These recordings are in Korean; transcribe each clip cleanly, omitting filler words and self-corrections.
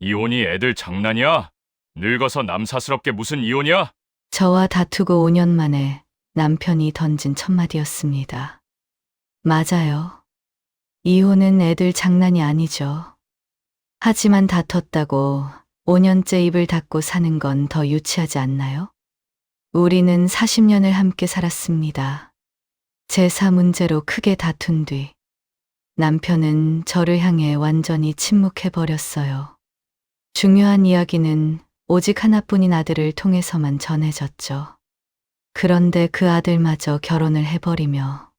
이혼이 애들 장난이야? 늙어서 남사스럽게 무슨 이혼이야? 저와 다투고 5년 만에 남편이 던진 첫마디였습니다. 맞아요. 이혼은 애들 장난이 아니죠. 하지만 다퉜다고 5년째 입을 닫고 사는 건 더 유치하지 않나요? 우리는 40년을 함께 살았습니다. 재사 문제로 크게 다툰 뒤 남편은 저를 향해 완전히 침묵해버렸어요. 중요한 이야기는 오직 하나뿐인 아들을 통해서만 전해졌죠. 그런데 그 아들마저 결혼을 해버리며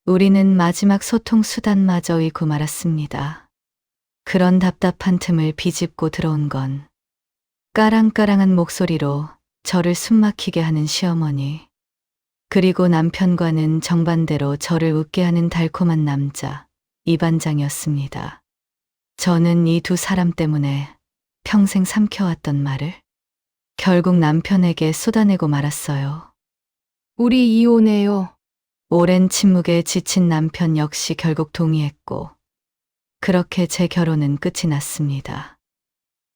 우리는 마지막 소통 수단마저 잃고 말았습니다. 그런 답답한 틈을 비집고 들어온 건 까랑까랑한 목소리로 저를 숨막히게 하는 시어머니, 그리고 남편과는 정반대로 저를 웃게 하는 달콤한 남자, 이 반장이었습니다. 저는 이 두 사람 때문에 평생 삼켜왔던 말을 결국 남편에게 쏟아내고 말았어요. 우리 이혼해요. 오랜 침묵에 지친 남편 역시 결국 동의했고, 그렇게 제 결혼은 끝이 났습니다.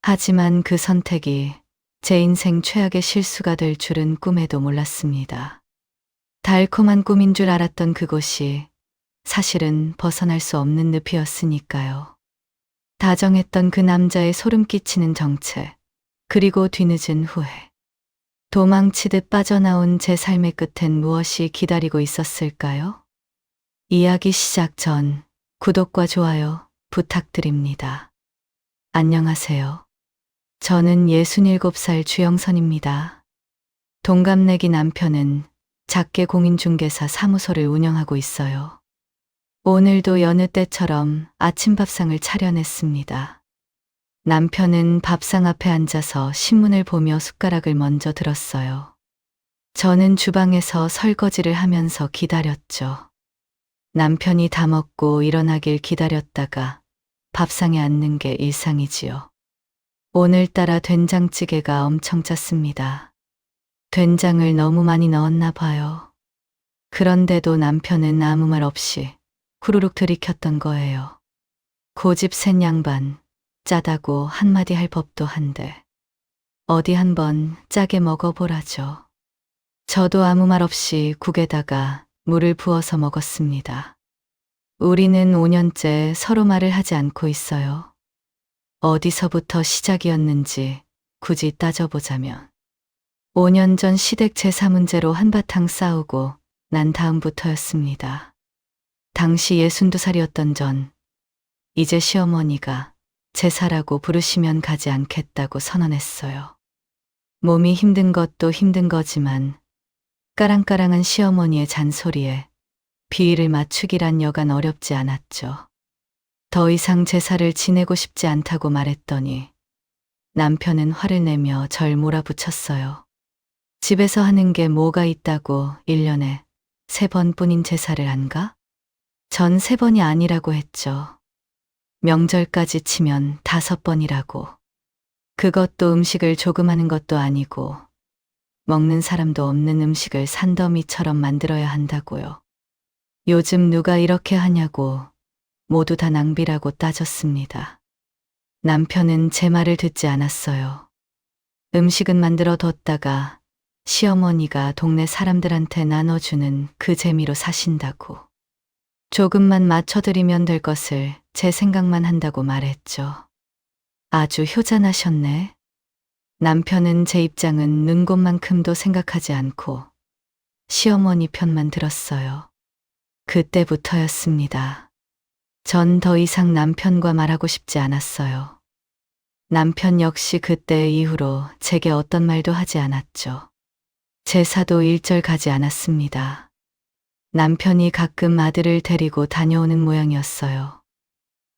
하지만 그 선택이 제 인생 최악의 실수가 될 줄은 꿈에도 몰랐습니다. 달콤한 꿈인 줄 알았던 그곳이 사실은 벗어날 수 없는 늪이었으니까요. 다정했던 그 남자의 소름 끼치는 정체, 그리고 뒤늦은 후회. 도망치듯 빠져나온 제 삶의 끝엔 무엇이 기다리고 있었을까요? 이야기 시작 전 구독과 좋아요 부탁드립니다. 안녕하세요. 저는 67살 주영선입니다. 동갑내기 남편은 작게 공인중개사 사무소를 운영하고 있어요. 오늘도 여느 때처럼 아침 밥상을 차려냈습니다. 남편은 밥상 앞에 앉아서 신문을 보며 숟가락을 먼저 들었어요. 저는 주방에서 설거지를 하면서 기다렸죠. 남편이 다 먹고 일어나길 기다렸다가 밥상에 앉는 게 일상이지요. 오늘따라 된장찌개가 엄청 짰습니다. 된장을 너무 많이 넣었나 봐요. 그런데도 남편은 아무 말 없이 후루룩 들이켰던 거예요. 고집 센 양반, 짜다고 한마디 할 법도 한데 어디 한번 짜게 먹어보라죠. 저도 아무 말 없이 국에다가 물을 부어서 먹었습니다. 우리는 5년째 서로 말을 하지 않고 있어요. 어디서부터 시작이었는지 굳이 따져보자면 5년 전 시댁 제사 문제로 한바탕 싸우고 난 다음부터였습니다. 당시 62살이었던 전, 이제 시어머니가 제사라고 부르시면 가지 않겠다고 선언했어요. 몸이 힘든 것도 힘든 거지만 까랑까랑한 시어머니의 잔소리에 비위를 맞추기란 여간 어렵지 않았죠. 더 이상 제사를 지내고 싶지 않다고 말했더니 남편은 화를 내며 절 몰아붙였어요. 집에서 하는 게 뭐가 있다고 1년에 3번뿐인 제사를 안 가? 전 3번이 아니라고 했죠. 명절까지 치면 5번이라고. 그것도 음식을 조금 하는 것도 아니고 먹는 사람도 없는 음식을 산더미처럼 만들어야 한다고요. 요즘 누가 이렇게 하냐고 모두 다 낭비라고 따졌습니다. 남편은 제 말을 듣지 않았어요. 음식은 만들어 뒀다가 시어머니가 동네 사람들한테 나눠주는 그 재미로 사신다고. 조금만 맞춰드리면 될 것을 제 생각만 한다고 말했죠. 아주 효자나셨네. 남편은 제 입장은 눈곱만큼도 생각하지 않고 시어머니 편만 들었어요. 그때부터였습니다. 전 더 이상 남편과 말하고 싶지 않았어요. 남편 역시 그때 이후로 제게 어떤 말도 하지 않았죠. 제사도 일절 가지 않았습니다. 남편이 가끔 아들을 데리고 다녀오는 모양이었어요.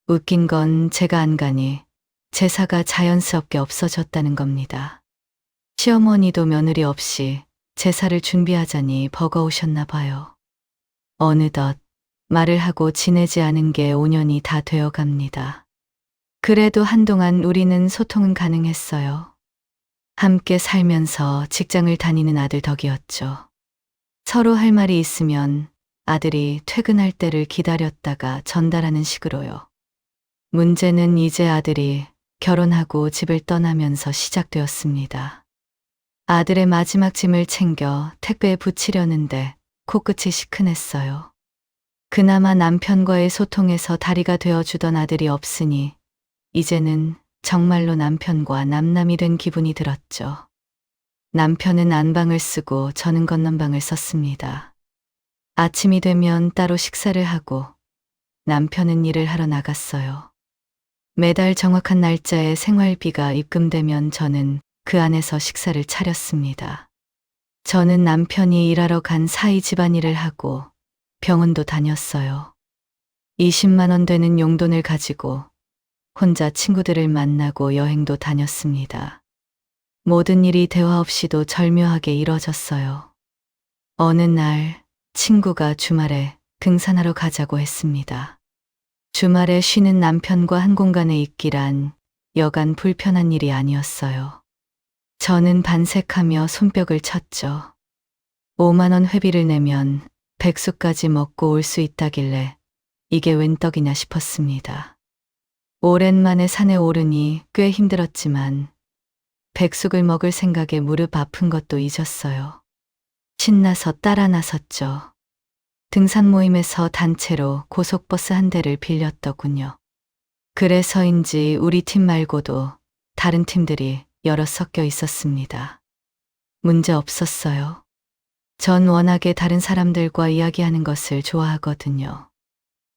웃긴 건 제가 안 가니 제사가 자연스럽게 없어졌다는 겁니다. 시어머니도 며느리 없이 제사를 준비하자니 버거우셨나 봐요. 어느덧 말을 하고 지내지 않은 게 5년이 다 되어 갑니다. 그래도 한동안 우리는 소통은 가능했어요. 함께 살면서 직장을 다니는 아들 덕이었죠. 서로 할 말이 있으면 아들이 퇴근할 때를 기다렸다가 전달하는 식으로요. 문제는 이제 아들이 결혼하고 집을 떠나면서 시작되었습니다. 아들의 마지막 짐을 챙겨 택배에 붙이려는데 코끝이 시큰했어요. 그나마 남편과의 소통에서 다리가 되어주던 아들이 없으니 이제는 정말로 남편과 남남이 된 기분이 들었죠. 남편은 안방을 쓰고 저는 건넌방을 썼습니다. 아침이 되면 따로 식사를 하고 남편은 일을 하러 나갔어요. 매달 정확한 날짜에 생활비가 입금되면 저는 그 안에서 식사를 차렸습니다. 저는 남편이 일하러 간 사이 집안일을 하고 병원도 다녔어요. 20만 원 되는 용돈을 가지고 혼자 친구들을 만나고 여행도 다녔습니다. 모든 일이 대화 없이도 절묘하게 이뤄졌어요. 어느 날 친구가 주말에 등산하러 가자고 했습니다. 주말에 쉬는 남편과 한 공간에 있기란 여간 불편한 일이 아니었어요. 저는 반색하며 손뼉을 쳤죠. 5만 원 회비를 내면 백수까지 먹고 올 수 있다길래 이게 웬 떡이냐 싶었습니다. 오랜만에 산에 오르니 꽤 힘들었지만 백숙을 먹을 생각에 무릎 아픈 것도 잊었어요. 신나서 따라 나섰죠. 등산 모임에서 단체로 고속버스 한 대를 빌렸더군요. 그래서인지 우리 팀 말고도 다른 팀들이 여럿 섞여 있었습니다. 문제 없었어요. 전 워낙에 다른 사람들과 이야기하는 것을 좋아하거든요.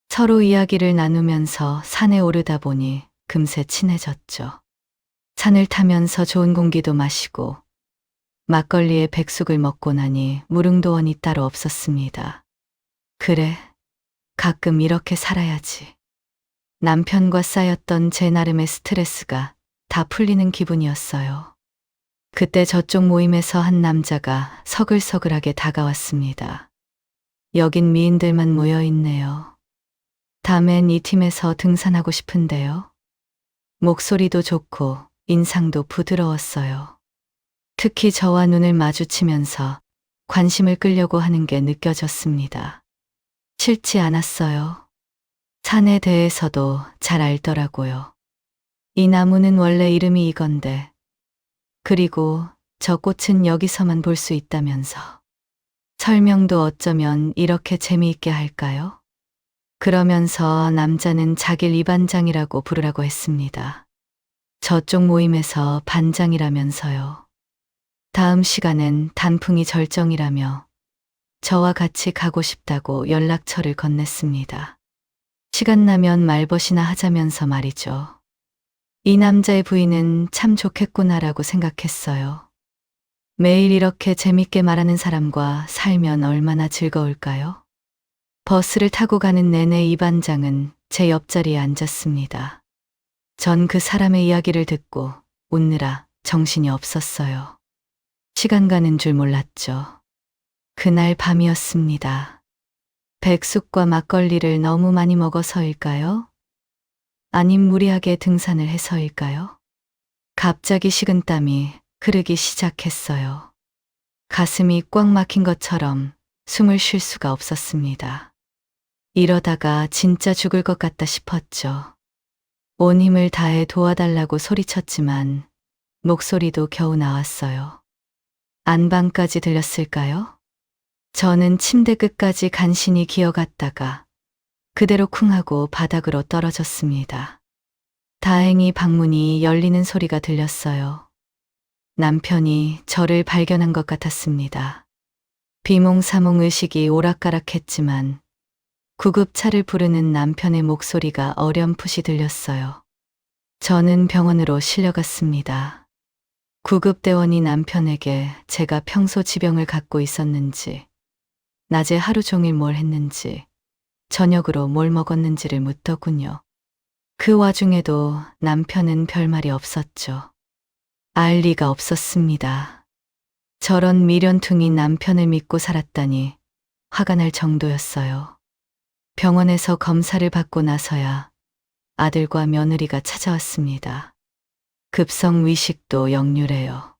서로 이야기를 나누면서 산에 오르다 보니 금세 친해졌죠. 산을 타면서 좋은 공기도 마시고 막걸리에 백숙을 먹고 나니 무릉도원이 따로 없었습니다. 그래, 가끔 이렇게 살아야지. 남편과 쌓였던 제 나름의 스트레스가 다 풀리는 기분이었어요. 그때 저쪽 모임에서 한 남자가 서글서글하게 다가왔습니다. 여긴 미인들만 모여 있네요. 다음엔 이 팀에서 등산하고 싶은데요. 목소리도 좋고 인상도 부드러웠어요. 특히 저와 눈을 마주치면서 관심을 끌려고 하는 게 느껴졌습니다. 싫지 않았어요. 산에 대해서도 잘 알더라고요. 이 나무는 원래 이름이 이건데, 그리고 저 꽃은 여기서만 볼 수 있다면서. 설명도 어쩌면 이렇게 재미있게 할까요? 그러면서 남자는 자길 이 반장이라고 부르라고 했습니다. 저쪽 모임에서 반장이라면서요. 다음 시간엔 단풍이 절정이라며 저와 같이 가고 싶다고 연락처를 건넸습니다. 시간 나면 말벗이나 하자면서 말이죠. 이 남자의 부인은 참 좋겠구나라고 생각했어요. 매일 이렇게 재밌게 말하는 사람과 살면 얼마나 즐거울까요? 버스를 타고 가는 내내 이 반장은 제 옆자리에 앉았습니다. 전 그 사람의 이야기를 듣고 웃느라 정신이 없었어요. 시간 가는 줄 몰랐죠. 그날 밤이었습니다. 백숙과 막걸리를 너무 많이 먹어서일까요? 아님 무리하게 등산을 해서일까요? 갑자기 식은땀이 흐르기 시작했어요. 가슴이 꽉 막힌 것처럼 숨을 쉴 수가 없었습니다. 이러다가 진짜 죽을 것 같다 싶었죠. 온 힘을 다해 도와달라고 소리쳤지만 목소리도 겨우 나왔어요. 안방까지 들렸을까요? 저는 침대 끝까지 간신히 기어갔다가 그대로 쿵 하고 바닥으로 떨어졌습니다. 다행히 방문이 열리는 소리가 들렸어요. 남편이 저를 발견한 것 같았습니다. 비몽사몽 의식이 오락가락했지만 구급차를 부르는 남편의 목소리가 어렴풋이 들렸어요. 저는 병원으로 실려갔습니다. 구급대원이 남편에게 제가 평소 지병을 갖고 있었는지, 낮에 하루 종일 뭘 했는지, 저녁으로 뭘 먹었는지를 묻더군요. 그 와중에도 남편은 별말이 없었죠. 알 리가 없었습니다. 저런 미련퉁이 남편을 믿고 살았다니 화가 날 정도였어요. 병원에서 검사를 받고 나서야 아들과 며느리가 찾아왔습니다. 급성 위식도 역류래요.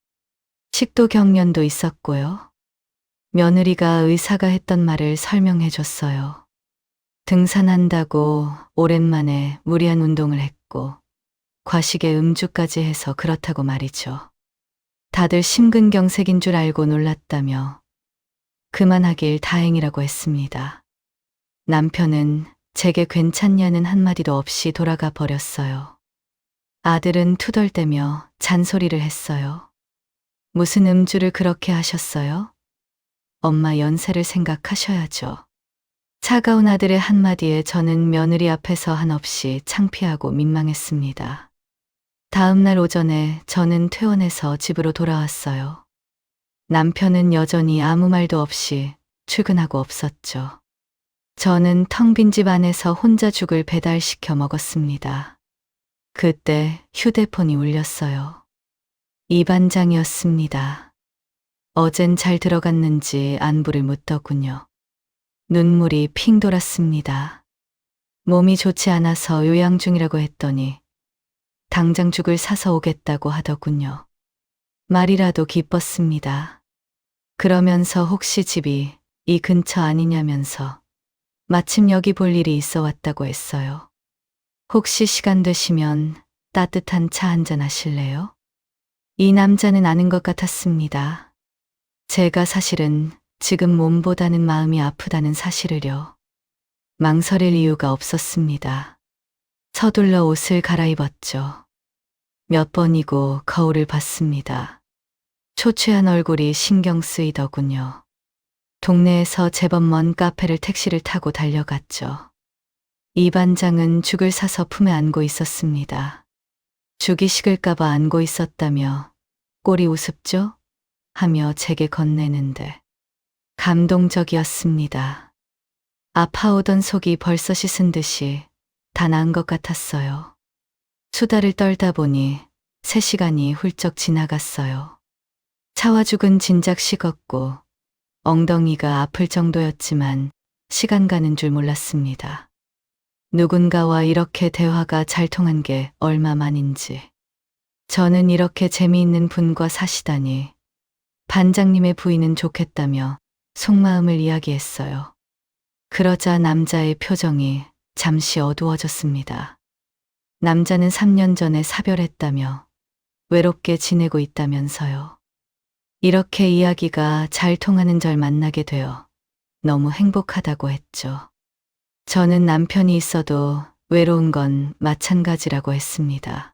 식도 경련도 있었고요. 며느리가 의사가 했던 말을 설명해 줬어요. 등산한다고 오랜만에 무리한 운동을 했고 과식에 음주까지 해서 그렇다고 말이죠. 다들 심근경색인 줄 알고 놀랐다며 그만하길 다행이라고 했습니다. 남편은 제게 괜찮냐는 한마디도 없이 돌아가 버렸어요. 아들은 투덜대며 잔소리를 했어요. 무슨 음주를 그렇게 하셨어요? 엄마 연세를 생각하셔야죠. 차가운 아들의 한마디에 저는 며느리 앞에서 한없이 창피하고 민망했습니다. 다음 날 오전에 저는 퇴원해서 집으로 돌아왔어요. 남편은 여전히 아무 말도 없이 출근하고 없었죠. 저는 텅 빈 집 안에서 혼자 죽을 배달시켜 먹었습니다. 그때 휴대폰이 울렸어요. 이 반장이었습니다. 어젠 잘 들어갔는지 안부를 묻더군요. 눈물이 핑 돌았습니다. 몸이 좋지 않아서 요양 중이라고 했더니 당장 죽을 사서 오겠다고 하더군요. 말이라도 기뻤습니다. 그러면서 혹시 집이 이 근처 아니냐면서 마침 여기 볼 일이 있어 왔다고 했어요. 혹시 시간 되시면 따뜻한 차 한잔 하실래요? 이 남자는 아는 것 같았습니다. 제가 사실은 지금 몸보다는 마음이 아프다는 사실을요. 망설일 이유가 없었습니다. 서둘러 옷을 갈아입었죠. 몇 번이고 거울을 봤습니다. 초췌한 얼굴이 신경 쓰이더군요. 동네에서 제법 먼 카페를 택시를 타고 달려갔죠. 이 반장은 죽을 사서 품에 안고 있었습니다. 죽이 식을까봐 안고 있었다며 꼴이 우습죠? 하며 제게 건네는데 감동적이었습니다. 아파오던 속이 벌써 씻은 듯이 다 나은 것 같았어요. 수다를 떨다 보니 3시간이 훌쩍 지나갔어요. 차와 죽은 진작 식었고 엉덩이가 아플 정도였지만 시간 가는 줄 몰랐습니다. 누군가와 이렇게 대화가 잘 통한 게 얼마만인지. 저는 이렇게 재미있는 분과 사시다니. 반장님의 부인은 좋겠다며 속마음을 이야기했어요. 그러자 남자의 표정이 잠시 어두워졌습니다. 남자는 3년 전에 사별했다며 외롭게 지내고 있다면서요. 이렇게 이야기가 잘 통하는 절 만나게 되어 너무 행복하다고 했죠. 저는 남편이 있어도 외로운 건 마찬가지라고 했습니다.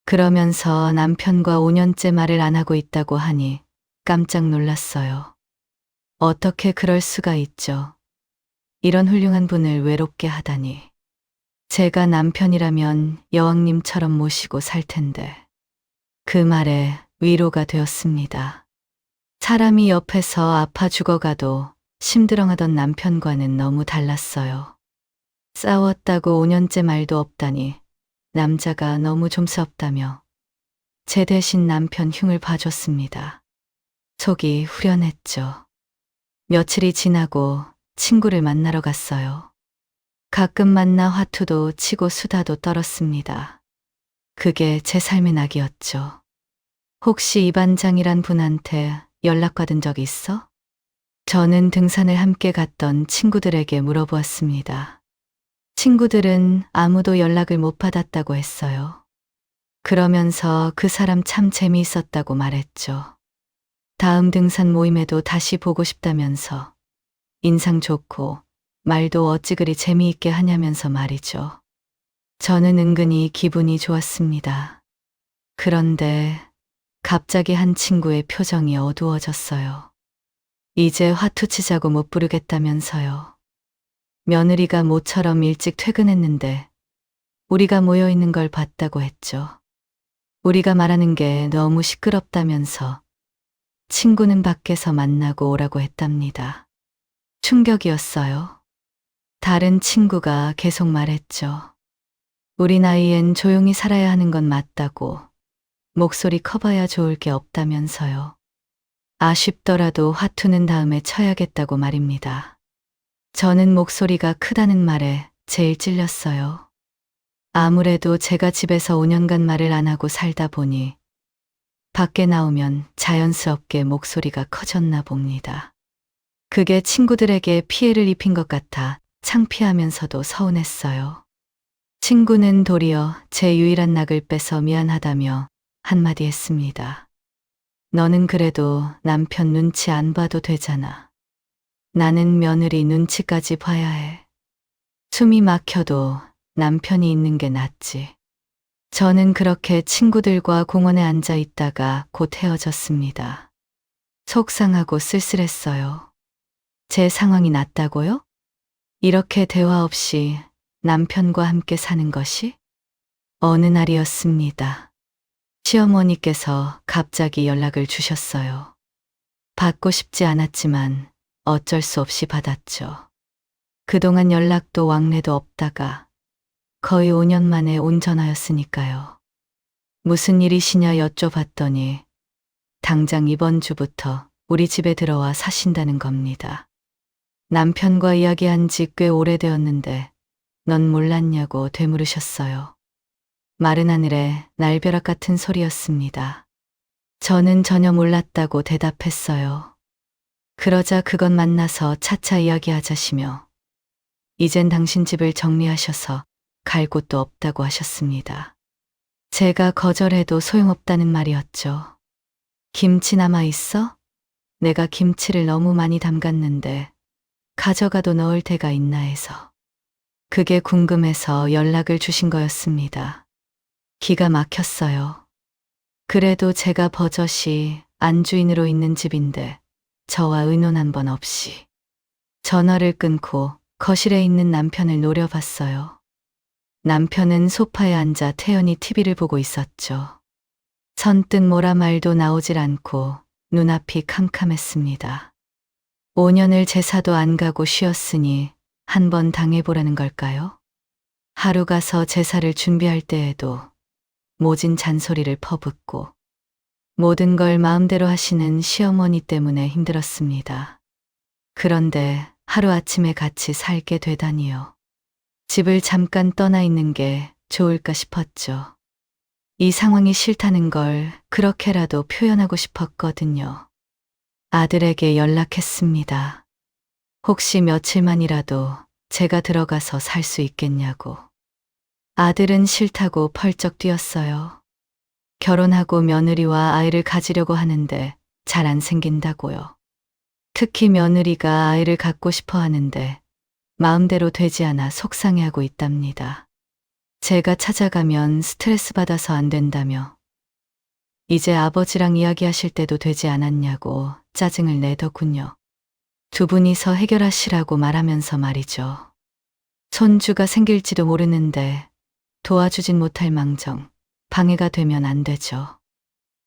그러면서 남편과 5년째 말을 안 하고 있다고 하니 깜짝 놀랐어요. 어떻게 그럴 수가 있죠? 이런 훌륭한 분을 외롭게 하다니. 제가 남편이라면 여왕님처럼 모시고 살 텐데. 그 말에 위로가 되었습니다. 사람이 옆에서 아파 죽어가도 심드렁하던 남편과는 너무 달랐어요. 싸웠다고 5년째 말도 없다니 남자가 너무 좀스럽다며 제 대신 남편 흉을 봐줬습니다. 속이 후련했죠. 며칠이 지나고 친구를 만나러 갔어요. 가끔 만나 화투도 치고 수다도 떨었습니다. 그게 제 삶의 낙이었죠. 혹시 이 반장이란 분한테 연락받은 적 있어? 저는 등산을 함께 갔던 친구들에게 물어보았습니다. 친구들은 아무도 연락을 못 받았다고 했어요. 그러면서 그 사람 참 재미있었다고 말했죠. 다음 등산 모임에도 다시 보고 싶다면서 인상 좋고 말도 어찌 그리 재미있게 하냐면서 말이죠. 저는 은근히 기분이 좋았습니다. 그런데 갑자기 한 친구의 표정이 어두워졌어요. 이제 화투 치자고 못 부르겠다면서요. 며느리가 모처럼 일찍 퇴근했는데 우리가 모여 있는 걸 봤다고 했죠. 우리가 말하는 게 너무 시끄럽다면서 친구는 밖에서 만나고 오라고 했답니다. 충격이었어요. 다른 친구가 계속 말했죠. 우리 나이엔 조용히 살아야 하는 건 맞다고. 목소리 커봐야 좋을 게 없다면서요. 아쉽더라도 화투는 다음에 쳐야겠다고 말입니다. 저는 목소리가 크다는 말에 제일 찔렸어요. 아무래도 제가 집에서 5년간 말을 안 하고 살다 보니 밖에 나오면 자연스럽게 목소리가 커졌나 봅니다. 그게 친구들에게 피해를 입힌 것 같아 창피하면서도 서운했어요. 친구는 도리어 제 유일한 낙을 빼서 미안하다며 한마디 했습니다. 너는 그래도 남편 눈치 안 봐도 되잖아. 나는 며느리 눈치까지 봐야 해. 숨이 막혀도 남편이 있는 게 낫지. 저는 그렇게 친구들과 공원에 앉아 있다가 곧 헤어졌습니다. 속상하고 쓸쓸했어요. 제 상황이 낫다고요? 이렇게 대화 없이 남편과 함께 사는 것이? 어느 날이었습니다. 시어머니께서 갑자기 연락을 주셨어요. 받고 싶지 않았지만 어쩔 수 없이 받았죠. 그동안 연락도 왕래도 없다가 거의 5년 만에 온 전화였으니까요. 무슨 일이시냐 여쭤봤더니 당장 이번 주부터 우리 집에 들어와 사신다는 겁니다. 남편과 이야기한 지 꽤 오래되었는데 넌 몰랐냐고 되물으셨어요. 마른 하늘에 날벼락 같은 소리였습니다. 저는 전혀 몰랐다고 대답했어요. 그러자 그건 만나서 차차 이야기하자시며 이젠 당신 집을 정리하셔서 갈 곳도 없다고 하셨습니다. 제가 거절해도 소용없다는 말이었죠. 김치 남아 있어? 내가 김치를 너무 많이 담갔는데 가져가도 넣을 데가 있나 해서. 그게 궁금해서 연락을 주신 거였습니다. 기가 막혔어요. 그래도 제가 버젓이 안주인으로 있는 집인데 저와 의논 한 번 없이 전화를 끊고 거실에 있는 남편을 노려봤어요. 남편은 소파에 앉아 태연히 TV를 보고 있었죠. 선뜻 뭐라 말도 나오질 않고 눈앞이 캄캄했습니다. 5년을 제사도 안 가고 쉬었으니 한번 당해보라는 걸까요? 하루 가서 제사를 준비할 때에도 모진 잔소리를 퍼붓고 모든 걸 마음대로 하시는 시어머니 때문에 힘들었습니다. 그런데 하루아침에 같이 살게 되다니요. 집을 잠깐 떠나 있는 게 좋을까 싶었죠. 이 상황이 싫다는 걸 그렇게라도 표현하고 싶었거든요. 아들에게 연락했습니다. 혹시 며칠만이라도 제가 들어가서 살 수 있겠냐고. 아들은 싫다고 펄쩍 뛰었어요. 결혼하고 며느리와 아이를 가지려고 하는데 잘 안 생긴다고요. 특히 며느리가 아이를 갖고 싶어 하는데 마음대로 되지 않아 속상해하고 있답니다. 제가 찾아가면 스트레스 받아서 안 된다며 이제 아버지랑 이야기하실 때도 되지 않았냐고 짜증을 내더군요. 두 분이서 해결하시라고 말하면서 말이죠. 손주가 생길지도 모르는데 도와주진 못할 망정 방해가 되면 안 되죠.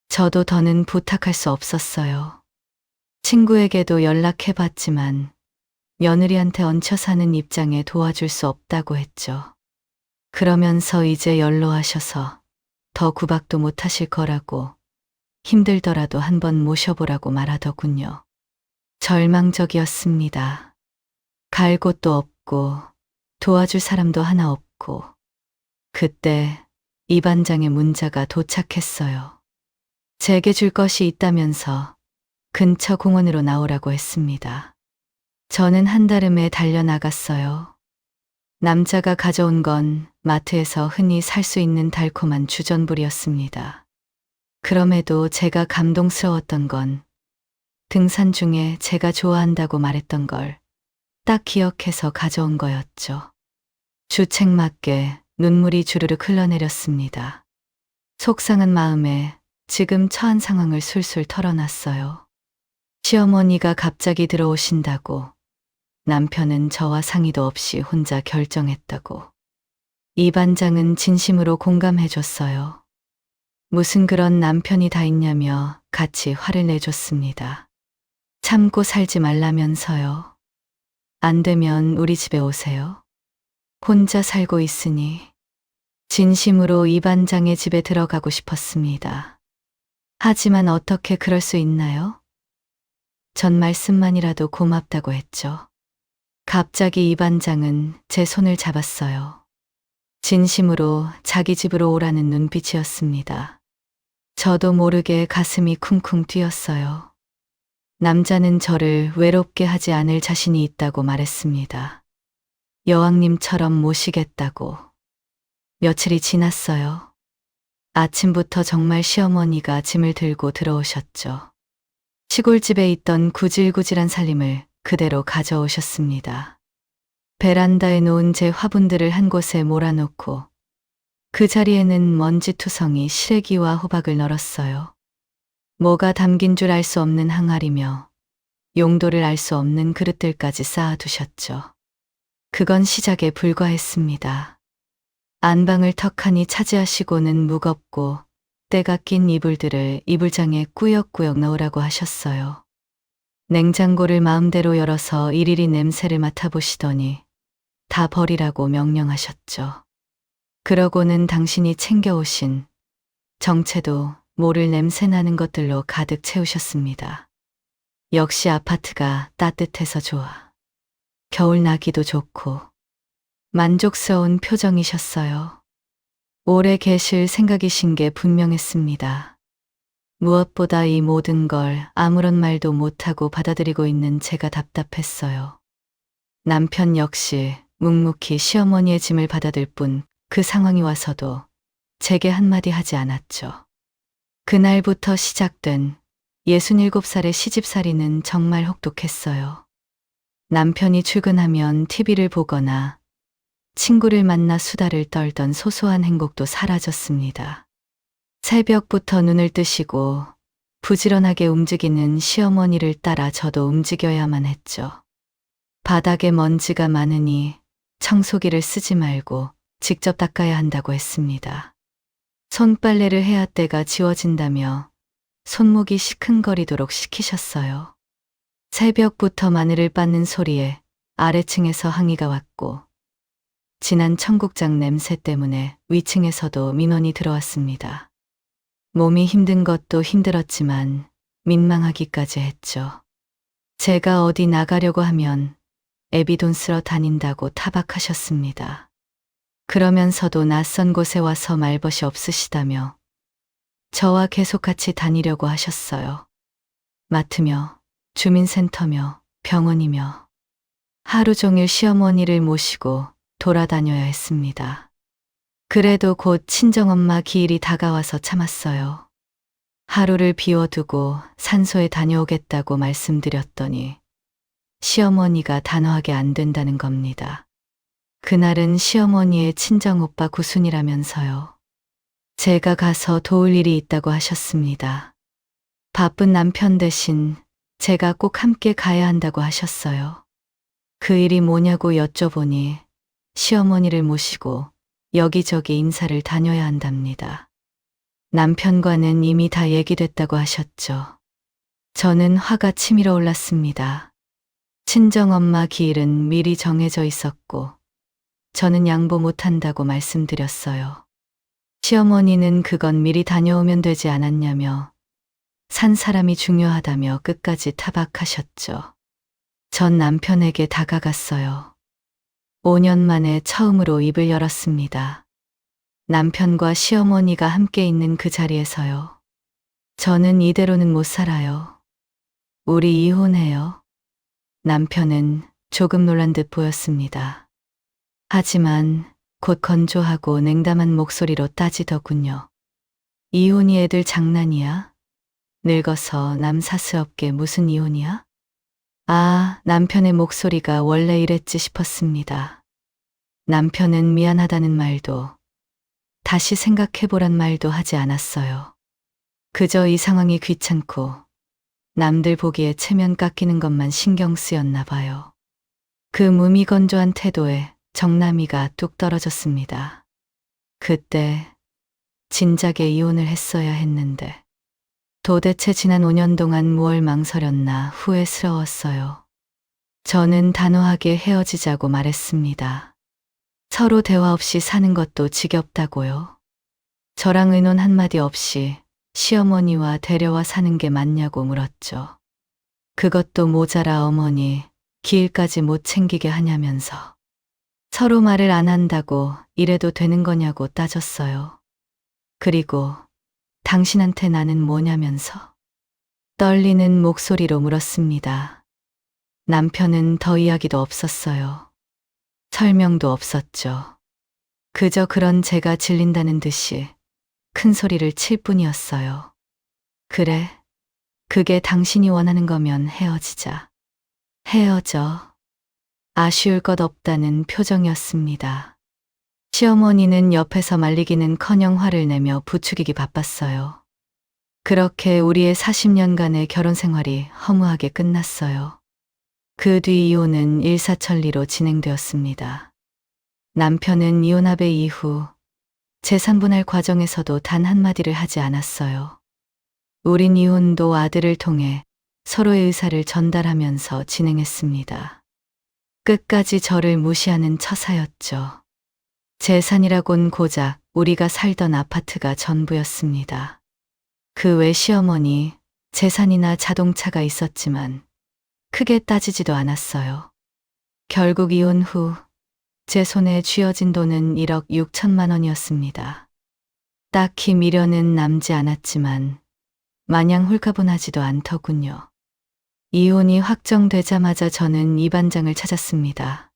저도 더는 부탁할 수 없었어요. 친구에게도 연락해봤지만 며느리한테 얹혀 사는 입장에 도와줄 수 없다고 했죠. 그러면서 이제 연로하셔서 더 구박도 못하실 거라고 힘들더라도 한번 모셔보라고 말하더군요. 절망적이었습니다. 갈 곳도 없고 도와줄 사람도 하나 없고 그때 이 반장의 문자가 도착했어요. 제게 줄 것이 있다면서 근처 공원으로 나오라고 했습니다. 저는 한달음에 달려나갔어요. 남자가 가져온 건 마트에서 흔히 살 수 있는 달콤한 주전부리였습니다. 그럼에도 제가 감동스러웠던 건 등산 중에 제가 좋아한다고 말했던 걸 딱 기억해서 가져온 거였죠. 주책맞게 눈물이 주르륵 흘러내렸습니다. 속상한 마음에 지금 처한 상황을 술술 털어놨어요. 시어머니가 갑자기 들어오신다고, 남편은 저와 상의도 없이 혼자 결정했다고. 이 반장은 진심으로 공감해줬어요. 무슨 그런 남편이 다 있냐며 같이 화를 내줬습니다. 참고 살지 말라면서요. 안 되면 우리 집에 오세요. 혼자 살고 있으니 진심으로 이 반장의 집에 들어가고 싶었습니다. 하지만 어떻게 그럴 수 있나요? 전 말씀만이라도 고맙다고 했죠. 갑자기 이 반장은 제 손을 잡았어요. 진심으로 자기 집으로 오라는 눈빛이었습니다. 저도 모르게 가슴이 쿵쿵 뛰었어요. 남자는 저를 외롭게 하지 않을 자신이 있다고 말했습니다. 여왕님처럼 모시겠다고. 며칠이 지났어요. 아침부터 정말 시어머니가 짐을 들고 들어오셨죠. 시골집에 있던 구질구질한 살림을 그대로 가져오셨습니다. 베란다에 놓은 제 화분들을 한 곳에 몰아놓고 그 자리에는 먼지투성이 시래기와 호박을 널었어요. 뭐가 담긴 줄 알 수 없는 항아리며 용도를 알 수 없는 그릇들까지 쌓아두셨죠. 그건 시작에 불과했습니다. 안방을 턱하니 차지하시고는 무겁고 때가 낀 이불들을 이불장에 꾸역꾸역 넣으라고 하셨어요. 냉장고를 마음대로 열어서 일일이 냄새를 맡아보시더니 다 버리라고 명령하셨죠. 그러고는 당신이 챙겨오신 정체도 모를 냄새 나는 것들로 가득 채우셨습니다. 역시 아파트가 따뜻해서 좋아. 겨울 나기도 좋고 만족스러운 표정이셨어요. 오래 계실 생각이신 게 분명했습니다. 무엇보다 이 모든 걸 아무런 말도 못하고 받아들이고 있는 제가 답답했어요. 남편 역시 묵묵히 시어머니의 짐을 받아들 뿐 그 상황이 와서도 제게 한마디 하지 않았죠. 그날부터 시작된 67살의 시집살이는 정말 혹독했어요. 남편이 출근하면 TV를 보거나 친구를 만나 수다를 떨던 소소한 행복도 사라졌습니다. 새벽부터 눈을 뜨시고 부지런하게 움직이는 시어머니를 따라 저도 움직여야만 했죠. 바닥에 먼지가 많으니 청소기를 쓰지 말고 직접 닦아야 한다고 했습니다. 손빨래를 해야 때가 지워진다며 손목이 시큰거리도록 시키셨어요. 새벽부터 마늘을 빻는 소리에 아래층에서 항의가 왔고 진한 청국장 냄새 때문에 위층에서도 민원이 들어왔습니다. 몸이 힘든 것도 힘들었지만 민망하기까지 했죠. 제가 어디 나가려고 하면 애비 돈 쓰러 다닌다고 타박하셨습니다. 그러면서도 낯선 곳에 와서 말벗이 없으시다며 저와 계속 같이 다니려고 하셨어요. 마트며 주민센터며 병원이며 하루 종일 시어머니를 모시고 돌아다녀야 했습니다. 그래도 곧 친정엄마 기일이 다가와서 참았어요. 하루를 비워두고 산소에 다녀오겠다고 말씀드렸더니 시어머니가 단호하게 안 된다는 겁니다. 그날은 시어머니의 친정오빠 구순이라면서요. 제가 가서 도울 일이 있다고 하셨습니다. 바쁜 남편 대신 제가 꼭 함께 가야 한다고 하셨어요. 그 일이 뭐냐고 여쭤보니 시어머니를 모시고 여기저기 인사를 다녀야 한답니다. 남편과는 이미 다 얘기됐다고 하셨죠. 저는 화가 치밀어 올랐습니다. 친정엄마 기일은 미리 정해져 있었고 저는 양보 못한다고 말씀드렸어요. 시어머니는 그건 미리 다녀오면 되지 않았냐며 산 사람이 중요하다며 끝까지 타박하셨죠. 전 남편에게 다가갔어요. 5년 만에 처음으로 입을 열었습니다. 남편과 시어머니가 함께 있는 그 자리에서요. 저는 이대로는 못 살아요. 우리 이혼해요. 남편은 조금 놀란 듯 보였습니다. 하지만 곧 건조하고 냉담한 목소리로 따지더군요. 이혼이 애들 장난이야? 늙어서 남사스럽게 무슨 이혼이야? 아, 남편의 목소리가 원래 이랬지 싶었습니다. 남편은 미안하다는 말도 다시 생각해보란 말도 하지 않았어요. 그저 이 상황이 귀찮고 남들 보기에 체면 깎이는 것만 신경 쓰였나 봐요. 그 무미건조한 태도에 정남이가 뚝 떨어졌습니다. 그때 진작에 이혼을 했어야 했는데 도대체 지난 5년 동안 무얼 망설였나 후회스러웠어요. 저는 단호하게 헤어지자고 말했습니다. 서로 대화 없이 사는 것도 지겹다고요. 저랑 의논 한마디 없이 시어머니와 데려와 사는 게 맞냐고 물었죠. 그것도 모자라 어머니 기일까지 못 챙기게 하냐면서. 서로 말을 안 한다고 이래도 되는 거냐고 따졌어요. 그리고 당신한테 나는 뭐냐면서 떨리는 목소리로 물었습니다. 남편은 더 이야기도 없었어요. 설명도 없었죠. 그저 그런 제가 질린다는 듯이 큰 소리를 칠 뿐이었어요. 그래, 그게 당신이 원하는 거면 헤어지자. 헤어져. 아쉬울 것 없다는 표정이었습니다. 시어머니는 옆에서 말리기는커녕 화를 내며 부추기기 바빴어요. 그렇게 우리의 40년간의 결혼 생활이 허무하게 끝났어요. 그 뒤 이혼은 일사천리로 진행되었습니다. 남편은 이혼 합의 이후 재산 분할 과정에서도 단 한마디를 하지 않았어요. 우린 이혼도 아들을 통해 서로의 의사를 전달하면서 진행했습니다. 끝까지 저를 무시하는 처사였죠. 재산이라곤 고작 우리가 살던 아파트가 전부였습니다. 그 외 시어머니, 재산이나 자동차가 있었지만 크게 따지지도 않았어요. 결국 이혼 후 제 손에 쥐어진 돈은 1억 6천만 원이었습니다. 딱히 미련은 남지 않았지만 마냥 홀가분하지도 않더군요. 이혼이 확정되자마자 저는 이 반장을 찾았습니다.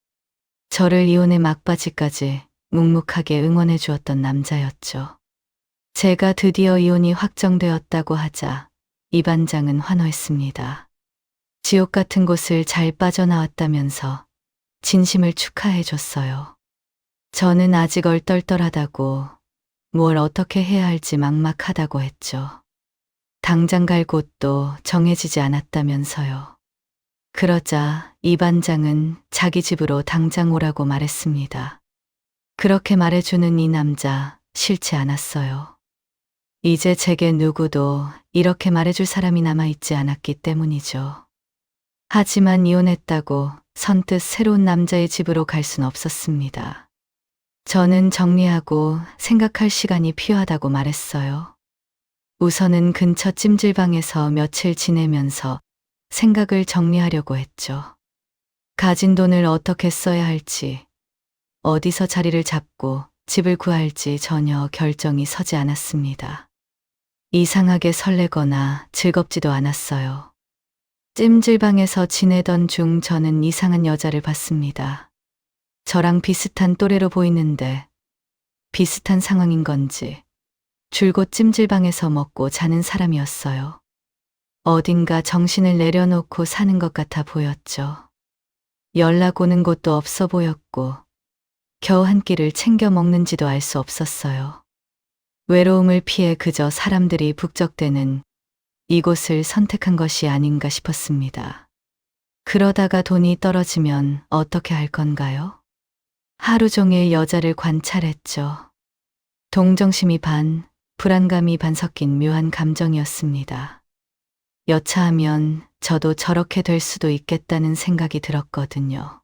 저를 이혼의 막바지까지 묵묵하게 응원해 주었던 남자였죠. 제가 드디어 이혼이 확정되었다고 하자 이 반장은 환호했습니다. 지옥 같은 곳을 잘 빠져나왔다면서 진심을 축하해 줬어요. 저는 아직 얼떨떨하다고, 뭘 어떻게 해야 할지 막막하다고 했죠. 당장 갈 곳도 정해지지 않았다면서요. 그러자 이 반장은 자기 집으로 당장 오라고 말했습니다. 그렇게 말해주는 이 남자 싫지 않았어요. 이제 제게 누구도 이렇게 말해줄 사람이 남아있지 않았기 때문이죠. 하지만 이혼했다고 선뜻 새로운 남자의 집으로 갈 순 없었습니다. 저는 정리하고 생각할 시간이 필요하다고 말했어요. 우선은 근처 찜질방에서 며칠 지내면서 생각을 정리하려고 했죠. 가진 돈을 어떻게 써야 할지, 어디서 자리를 잡고 집을 구할지 전혀 결정이 서지 않았습니다. 이상하게 설레거나 즐겁지도 않았어요. 찜질방에서 지내던 중 저는 이상한 여자를 봤습니다. 저랑 비슷한 또래로 보이는데 비슷한 상황인 건지 줄곧 찜질방에서 먹고 자는 사람이었어요. 어딘가 정신을 내려놓고 사는 것 같아 보였죠. 연락 오는 곳도 없어 보였고 겨우 한 끼를 챙겨 먹는지도 알 수 없었어요. 외로움을 피해 그저 사람들이 북적대는 이곳을 선택한 것이 아닌가 싶었습니다. 그러다가 돈이 떨어지면 어떻게 할 건가요? 하루 종일 여자를 관찰했죠. 동정심이 반, 불안감이 반 섞인 묘한 감정이었습니다. 여차하면 저도 저렇게 될 수도 있겠다는 생각이 들었거든요.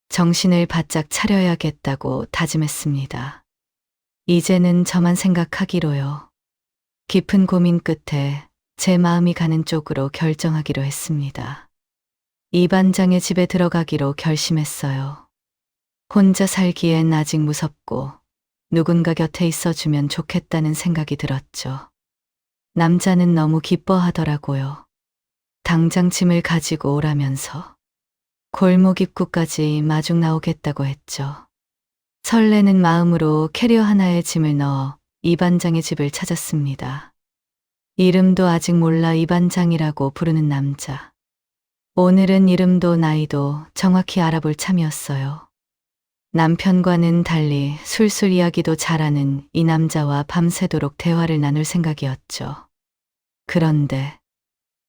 정신을 바짝 차려야겠다고 다짐했습니다. 이제는 저만 생각하기로요. 깊은 고민 끝에 제 마음이 가는 쪽으로 결정하기로 했습니다. 이 반장의 집에 들어가기로 결심했어요. 혼자 살기엔 아직 무섭고 누군가 곁에 있어주면 좋겠다는 생각이 들었죠. 남자는 너무 기뻐하더라고요. 당장 짐을 가지고 오라면서 골목 입구까지 마중 나오겠다고 했죠. 설레는 마음으로 캐리어 하나에 짐을 넣어 이 반장의 집을 찾았습니다. 이름도 아직 몰라 이 반장이라고 부르는 남자. 오늘은 이름도 나이도 정확히 알아볼 참이었어요. 남편과는 달리 술술 이야기도 잘하는 이 남자와 밤새도록 대화를 나눌 생각이었죠. 그런데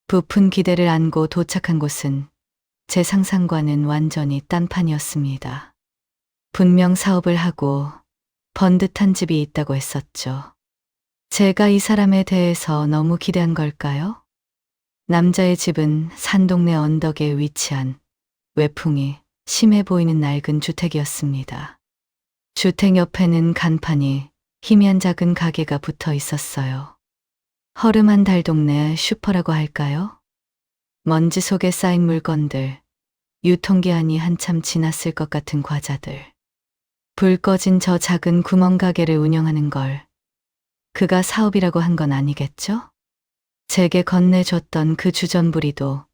부푼 기대를 안고 도착한 곳은 제 상상과는 완전히 딴판이었습니다. 분명 사업을 하고 번듯한 집이 있다고 했었죠. 제가 이 사람에 대해서 너무 기대한 걸까요? 남자의 집은 산동네 언덕에 위치한 외풍이 심해 보이는 낡은 주택이었습니다. 주택 옆에는 간판이 희미한 작은 가게가 붙어 있었어요. 허름한 달동네 슈퍼라고 할까요? 먼지 속에 쌓인 물건들, 유통기한이 한참 지났을 것 같은 과자들. 불 꺼진 저 작은 구멍 가게를 운영하는 걸 그가 사업이라고 한 건 아니겠죠? 제게 건네줬던 그 주전부리도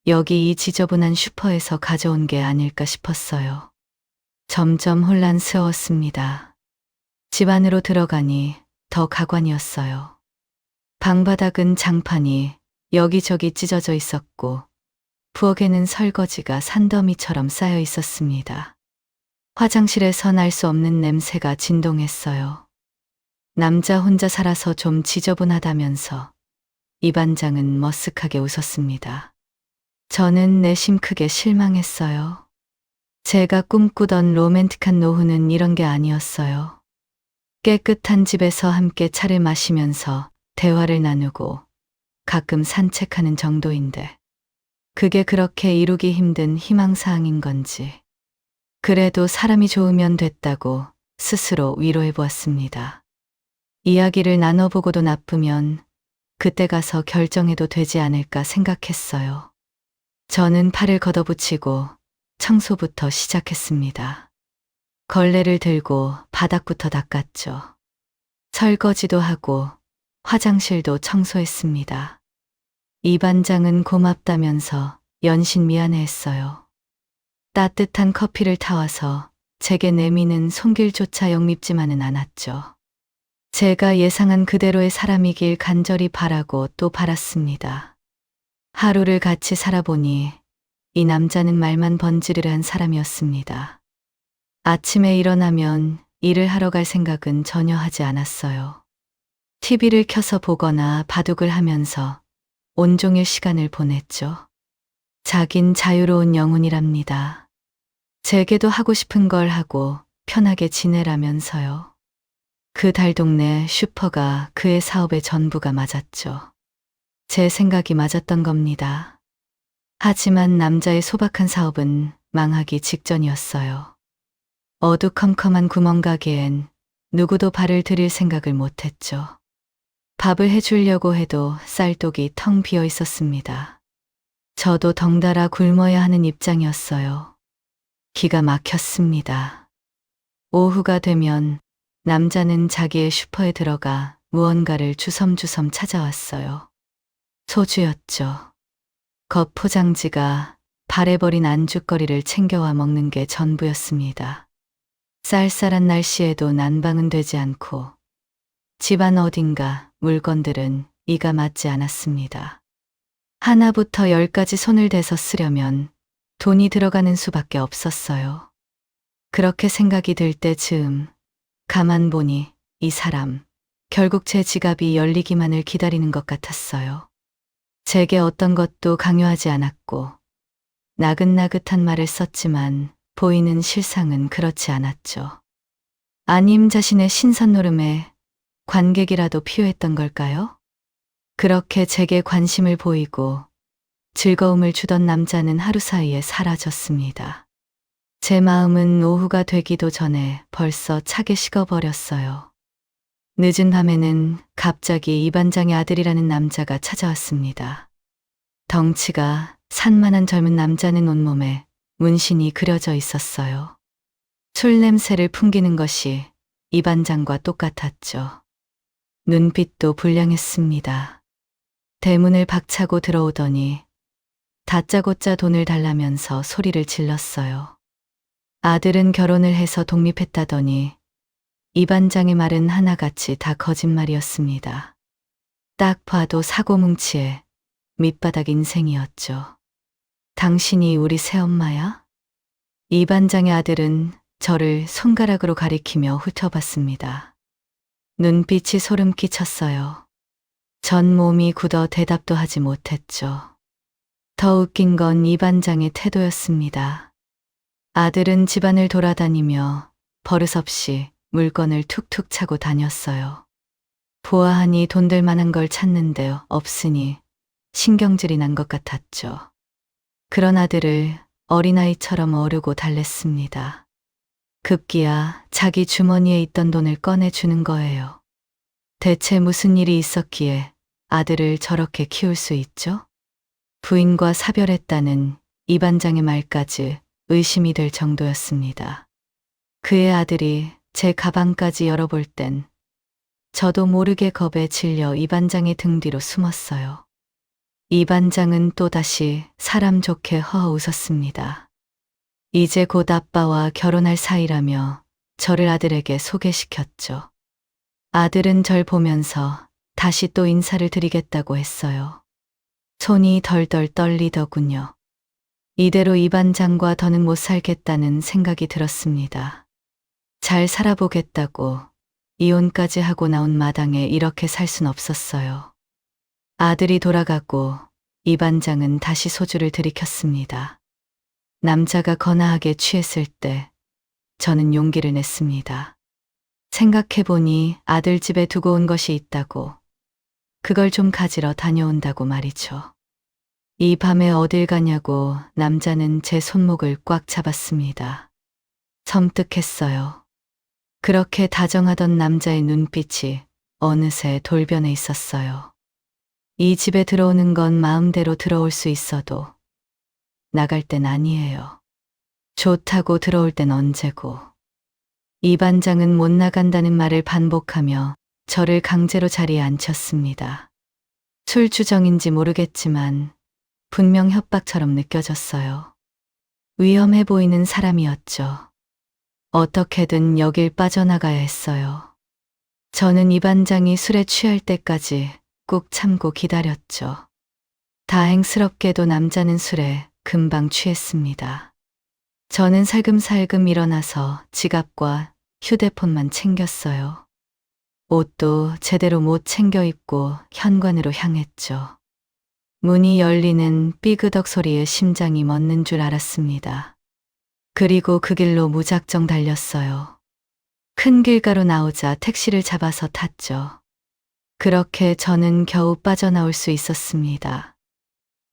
여기 이 지저분한 슈퍼에서 가져온 게 아닐까 싶었어요. 점점 혼란스러웠습니다. 집 안으로 들어가니 더 가관이었어요. 방바닥은 장판이 여기저기 찢어져 있었고 부엌에는 설거지가 산더미처럼 쌓여 있었습니다. 화장실에서 날 수 없는 냄새가 진동했어요. 남자 혼자 살아서 좀 지저분하다면서 이 반장은 머쓱하게 웃었습니다. 저는 내심 크게 실망했어요. 제가 꿈꾸던 로맨틱한 노후는 이런 게 아니었어요. 깨끗한 집에서 함께 차를 마시면서 대화를 나누고 가끔 산책하는 정도인데 그게 그렇게 이루기 힘든 희망사항인 건지 그래도 사람이 좋으면 됐다고 스스로 위로해 보았습니다. 이야기를 나눠보고도 나쁘면 그때 가서 결정해도 되지 않을까 생각했어요. 저는 팔을 걷어붙이고 청소부터 시작했습니다. 걸레를 들고 바닥부터 닦았죠. 설거지도 하고 화장실도 청소했습니다. 이 반장은 고맙다면서 연신 미안해했어요. 따뜻한 커피를 타와서 제게 내미는 손길조차 영밉지만은 않았죠. 제가 예상한 그대로의 사람이길 간절히 바라고 또 바랐습니다. 하루를 같이 살아보니 이 남자는 말만 번지르르한 사람이었습니다. 아침에 일어나면 일을 하러 갈 생각은 전혀 하지 않았어요. TV를 켜서 보거나 바둑을 하면서 온종일 시간을 보냈죠. 자긴 자유로운 영혼이랍니다. 제게도 하고 싶은 걸 하고 편하게 지내라면서요. 그 달 동네 슈퍼가 그의 사업의 전부가 맞았죠. 제 생각이 맞았던 겁니다. 하지만 남자의 소박한 사업은 망하기 직전이었어요. 어두컴컴한 구멍가게엔 누구도 발을 들일 생각을 못했죠. 밥을 해주려고 해도 쌀독이 텅 비어 있었습니다. 저도 덩달아 굶어야 하는 입장이었어요. 기가 막혔습니다. 오후가 되면 남자는 자기의 슈퍼에 들어가 무언가를 주섬주섬 찾아왔어요. 소주였죠. 겉포장지가 바래버린 안주거리를 챙겨와 먹는 게 전부였습니다. 쌀쌀한 날씨에도 난방은 되지 않고 집안 어딘가 물건들은 이가 맞지 않았습니다. 하나부터 10까지 손을 대서 쓰려면 돈이 들어가는 수밖에 없었어요. 그렇게 생각이 들 때쯤 가만 보니 이 사람 결국 제 지갑이 열리기만을 기다리는 것 같았어요. 제게 어떤 것도 강요하지 않았고 나긋나긋한 말을 썼지만 보이는 실상은 그렇지 않았죠. 아님 자신의 신선 노름에 관객이라도 필요했던 걸까요? 그렇게 제게 관심을 보이고 즐거움을 주던 남자는 하루 사이에 사라졌습니다. 제 마음은 오후가 되기도 전에 벌써 차게 식어버렸어요. 늦은 밤에는 갑자기 이 반장의 아들이라는 남자가 찾아왔습니다. 덩치가 산만한 젊은 남자는 온몸에 문신이 그려져 있었어요. 술 냄새를 풍기는 것이 이 반장과 똑같았죠. 눈빛도 불량했습니다. 대문을 박차고 들어오더니 다짜고짜 돈을 달라면서 소리를 질렀어요. 아들은 결혼을 해서 독립했다더니 이 반장의 말은 하나같이 다 거짓말이었습니다. 딱 봐도 사고뭉치에 밑바닥 인생이었죠. 당신이 우리 새엄마야? 이 반장의 아들은 저를 손가락으로 가리키며 훑어봤습니다. 눈빛이 소름 끼쳤어요. 전 몸이 굳어 대답도 하지 못했죠. 더 웃긴 건 이 반장의 태도였습니다. 아들은 집안을 돌아다니며 버릇없이 물건을 툭툭 차고 다녔어요. 보아하니 돈 될 만한 걸 찾는데 없으니 신경질이 난 것 같았죠. 그런 아들을 어린아이처럼 어르고 달랬습니다. 급기야 자기 주머니에 있던 돈을 꺼내주는 거예요. 대체 무슨 일이 있었기에 아들을 저렇게 키울 수 있죠? 부인과 사별했다는 이 반장의 말까지 의심이 될 정도였습니다. 그의 아들이 제 가방까지 열어볼 땐 저도 모르게 겁에 질려 이 반장의 등 뒤로 숨었어요. 이 반장은 또다시 사람 좋게 허허 웃었습니다. 이제 곧 아빠와 결혼할 사이라며 저를 아들에게 소개시켰죠. 아들은 절 보면서 다시 또 인사를 드리겠다고 했어요. 손이 덜덜 떨리더군요. 이대로 이 반장과 더는 못 살겠다는 생각이 들었습니다. 잘 살아보겠다고 이혼까지 하고 나온 마당에 이렇게 살 순 없었어요. 아들이 돌아가고 이 반장은 다시 소주를 들이켰습니다. 남자가 거나하게 취했을 때 저는 용기를 냈습니다. 생각해보니 아들 집에 두고 온 것이 있다고, 그걸 좀 가지러 다녀온다고 말이죠. 이 밤에 어딜 가냐고 남자는 제 손목을 꽉 잡았습니다. 섬뜩했어요. 그렇게 다정하던 남자의 눈빛이 어느새 돌변해 있었어요. 이 집에 들어오는 건 마음대로 들어올 수 있어도 나갈 땐 아니에요. 좋다고 들어올 땐 언제고. 이 반장은 못 나간다는 말을 반복하며 저를 강제로 자리에 앉혔습니다. 술주정인지 모르겠지만 분명 협박처럼 느껴졌어요. 위험해 보이는 사람이었죠. 어떻게든 여길 빠져나가야 했어요. 저는 이 반장이 술에 취할 때까지 꾹 참고 기다렸죠. 다행스럽게도 남자는 술에 금방 취했습니다. 저는 살금살금 일어나서 지갑과 휴대폰만 챙겼어요. 옷도 제대로 못 챙겨 입고 현관으로 향했죠. 문이 열리는 삐그덕 소리에 심장이 멎는 줄 알았습니다. 그리고 그 길로 무작정 달렸어요. 큰 길가로 나오자 택시를 잡아서 탔죠. 그렇게 저는 겨우 빠져나올 수 있었습니다.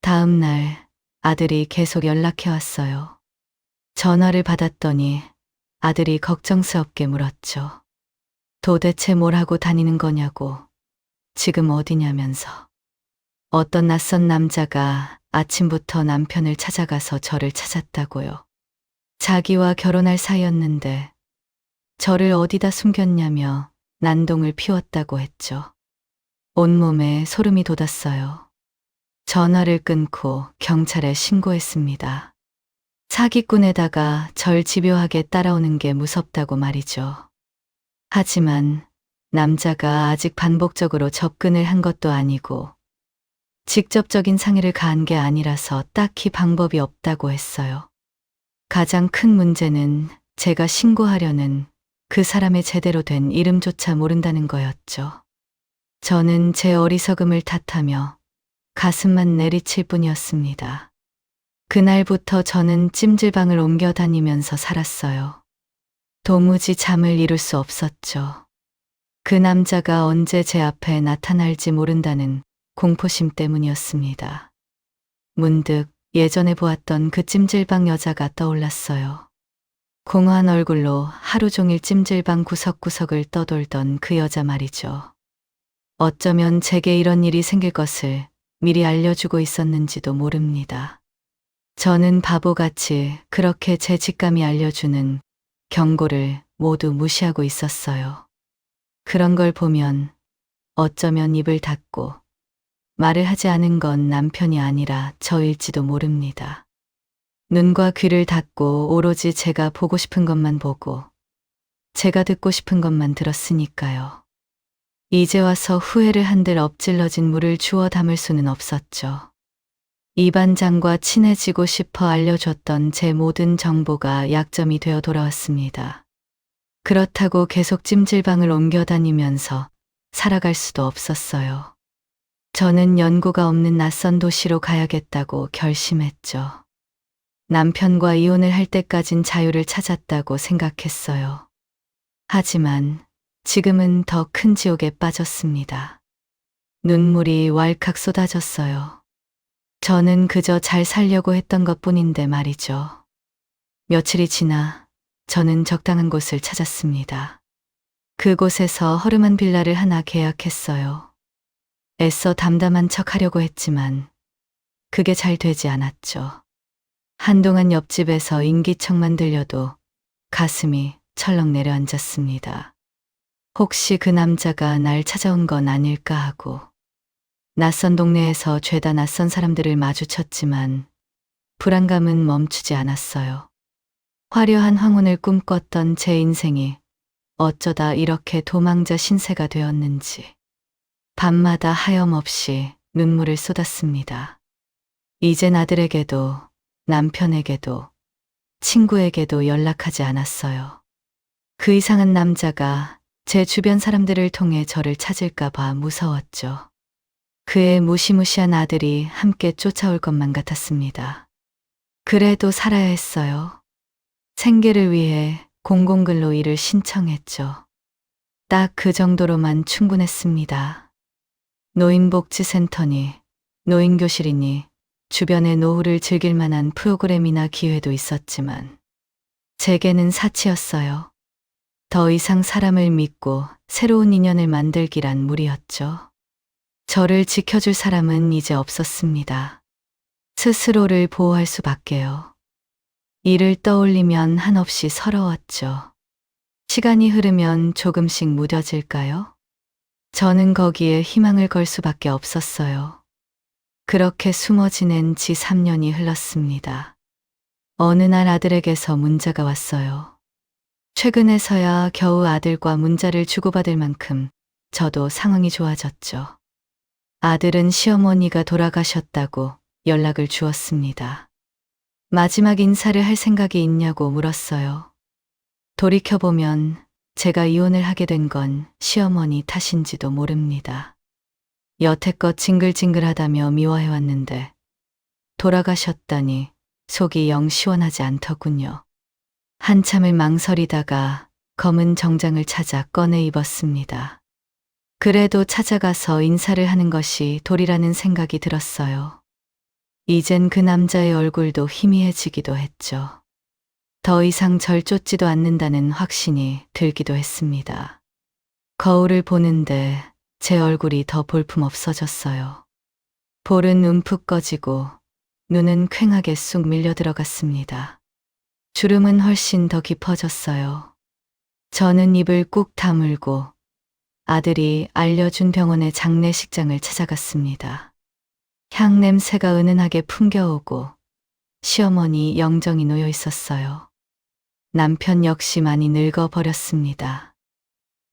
다음 날 아들이 계속 연락해 왔어요. 전화를 받았더니 아들이 걱정스럽게 물었죠. 도대체 뭘 하고 다니는 거냐고, 지금 어디냐면서. 어떤 낯선 남자가 아침부터 남편을 찾아가서 저를 찾았다고요. 자기와 결혼할 사이였는데 저를 어디다 숨겼냐며 난동을 피웠다고 했죠. 온몸에 소름이 돋았어요. 전화를 끊고 경찰에 신고했습니다. 사기꾼에다가 절 집요하게 따라오는 게 무섭다고 말이죠. 하지만 남자가 아직 반복적으로 접근을 한 것도 아니고 직접적인 상해를 가한 게 아니라서 딱히 방법이 없다고 했어요. 가장 큰 문제는 제가 신고하려는 그 사람의 제대로 된 이름조차 모른다는 거였죠. 저는 제 어리석음을 탓하며 가슴만 내리칠 뿐이었습니다. 그날부터 저는 찜질방을 옮겨 다니면서 살았어요. 도무지 잠을 이룰 수 없었죠. 그 남자가 언제 제 앞에 나타날지 모른다는 공포심 때문이었습니다. 문득 예전에 보았던 그 찜질방 여자가 떠올랐어요. 공허한 얼굴로 하루 종일 찜질방 구석구석을 떠돌던 그 여자 말이죠. 어쩌면 제게 이런 일이 생길 것을 미리 알려주고 있었는지도 모릅니다. 저는 바보같이 그렇게 제 직감이 알려주는 경고를 모두 무시하고 있었어요. 그런 걸 보면 어쩌면 입을 닫고 말을 하지 않은 건 남편이 아니라 저일지도 모릅니다. 눈과 귀를 닫고 오로지 제가 보고 싶은 것만 보고 제가 듣고 싶은 것만 들었으니까요. 이제 와서 후회를 한들 엎질러진 물을 주워 담을 수는 없었죠. 이 반장과 친해지고 싶어 알려줬던 제 모든 정보가 약점이 되어 돌아왔습니다. 그렇다고 계속 찜질방을 옮겨 다니면서 살아갈 수도 없었어요. 저는 연고가 없는 낯선 도시로 가야겠다고 결심했죠. 남편과 이혼을 할 때까진 자유를 찾았다고 생각했어요. 하지만 지금은 더 큰 지옥에 빠졌습니다. 눈물이 왈칵 쏟아졌어요. 저는 그저 잘 살려고 했던 것뿐인데 말이죠. 며칠이 지나 저는 적당한 곳을 찾았습니다. 그곳에서 허름한 빌라를 하나 계약했어요. 애써 담담한 척 하려고 했지만 그게 잘 되지 않았죠. 한동안 옆집에서 인기척만 들려도 가슴이 철렁 내려앉았습니다. 혹시 그 남자가 날 찾아온 건 아닐까 하고. 낯선 동네에서 죄다 낯선 사람들을 마주쳤지만 불안감은 멈추지 않았어요. 화려한 황혼을 꿈꿨던 제 인생이 어쩌다 이렇게 도망자 신세가 되었는지 밤마다 하염없이 눈물을 쏟았습니다. 이젠 아들에게도 남편에게도 친구에게도 연락하지 않았어요. 그 이상한 남자가 제 주변 사람들을 통해 저를 찾을까봐 무서웠죠. 그의 무시무시한 아들이 함께 쫓아올 것만 같았습니다. 그래도 살아야 했어요. 생계를 위해 공공근로 일을 신청했죠. 딱 그 정도로만 충분했습니다. 노인복지센터니, 노인교실이니, 주변에 노후를 즐길 만한 프로그램이나 기회도 있었지만, 제게는 사치였어요. 더 이상 사람을 믿고 새로운 인연을 만들기란 무리였죠. 저를 지켜줄 사람은 이제 없었습니다. 스스로를 보호할 수밖에요. 이를 떠올리면 한없이 서러웠죠. 시간이 흐르면 조금씩 무뎌질까요? 저는 거기에 희망을 걸 수밖에 없었어요. 그렇게 숨어 지낸 지 3년이 흘렀습니다. 어느 날 아들에게서 문자가 왔어요. 최근에서야 겨우 아들과 문자를 주고받을 만큼 저도 상황이 좋아졌죠. 아들은 시어머니가 돌아가셨다고 연락을 주었습니다. 마지막 인사를 할 생각이 있냐고 물었어요. 돌이켜보면 제가 이혼을 하게 된 건 시어머니 탓인지도 모릅니다. 여태껏 징글징글하다며 미워해왔는데 돌아가셨다니 속이 영 시원하지 않더군요. 한참을 망설이다가 검은 정장을 찾아 꺼내 입었습니다. 그래도 찾아가서 인사를 하는 것이 도리라는 생각이 들었어요. 이젠 그 남자의 얼굴도 희미해지기도 했죠. 더 이상 절 쫓지도 않는다는 확신이 들기도 했습니다. 거울을 보는데 제 얼굴이 더 볼품없어졌어요. 볼은 움푹 꺼지고 눈은 퀭하게 쑥 밀려 들어갔습니다. 주름은 훨씬 더 깊어졌어요. 저는 입을 꾹 다물고 아들이 알려준 병원의 장례식장을 찾아갔습니다. 향 냄새가 은은하게 풍겨오고 시어머니 영정이 놓여 있었어요. 남편 역시 많이 늙어버렸습니다.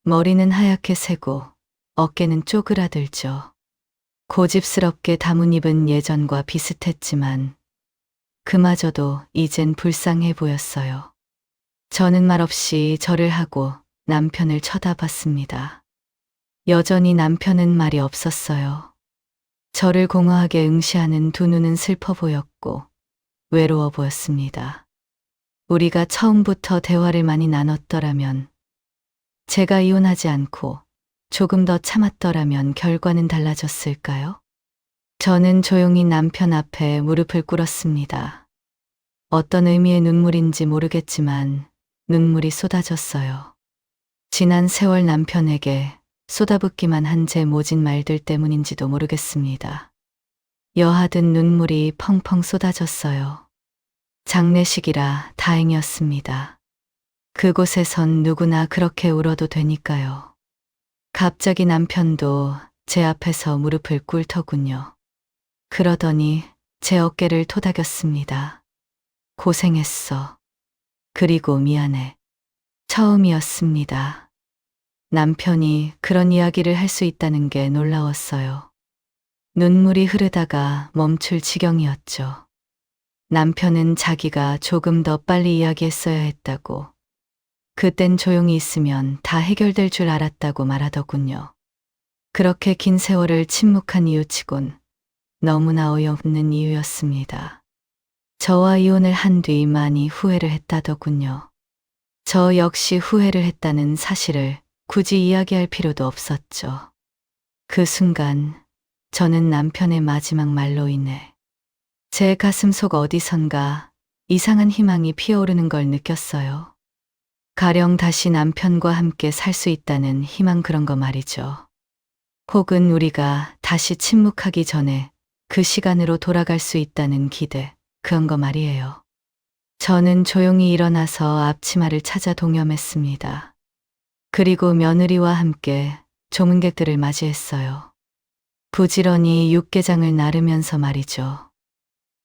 머리는 하얗게 새고 어깨는 쪼그라들죠. 고집스럽게 다문 입은 예전과 비슷했지만 그마저도 이젠 불쌍해 보였어요. 저는 말없이 절을 하고 남편을 쳐다봤습니다. 여전히 남편은 말이 없었어요. 저를 공허하게 응시하는 두 눈은 슬퍼 보였고 외로워 보였습니다. 우리가 처음부터 대화를 많이 나눴더라면, 제가 이혼하지 않고 조금 더 참았더라면 결과는 달라졌을까요? 저는 조용히 남편 앞에 무릎을 꿇었습니다. 어떤 의미의 눈물인지 모르겠지만 눈물이 쏟아졌어요. 지난 세월 남편에게 쏟아붓기만 한 제 모진 말들 때문인지도 모르겠습니다. 여하듯 눈물이 펑펑 쏟아졌어요. 장례식이라 다행이었습니다. 그곳에선 누구나 그렇게 울어도 되니까요. 갑자기 남편도 제 앞에서 무릎을 꿇더군요. 그러더니 제 어깨를 토닥였습니다. 고생했어. 그리고 미안해. 처음이었습니다. 남편이 그런 이야기를 할 수 있다는 게 놀라웠어요. 눈물이 흐르다가 멈출 지경이었죠. 남편은 자기가 조금 더 빨리 이야기했어야 했다고, 그땐 조용히 있으면 다 해결될 줄 알았다고 말하더군요. 그렇게 긴 세월을 침묵한 이유치곤 너무나 어이없는 이유였습니다. 저와 이혼을 한 뒤 많이 후회를 했다더군요. 저 역시 후회를 했다는 사실을 굳이 이야기할 필요도 없었죠. 그 순간 저는 남편의 마지막 말로 인해 제 가슴 속 어디선가 이상한 희망이 피어오르는 걸 느꼈어요. 가령 다시 남편과 함께 살 수 있다는 희망, 그런 거 말이죠. 혹은 우리가 다시 침묵하기 전에 그 시간으로 돌아갈 수 있다는 기대, 그런 거 말이에요. 저는 조용히 일어나서 앞치마를 찾아 동염했습니다. 그리고 며느리와 함께 조문객들을 맞이했어요. 부지런히 육개장을 나르면서 말이죠.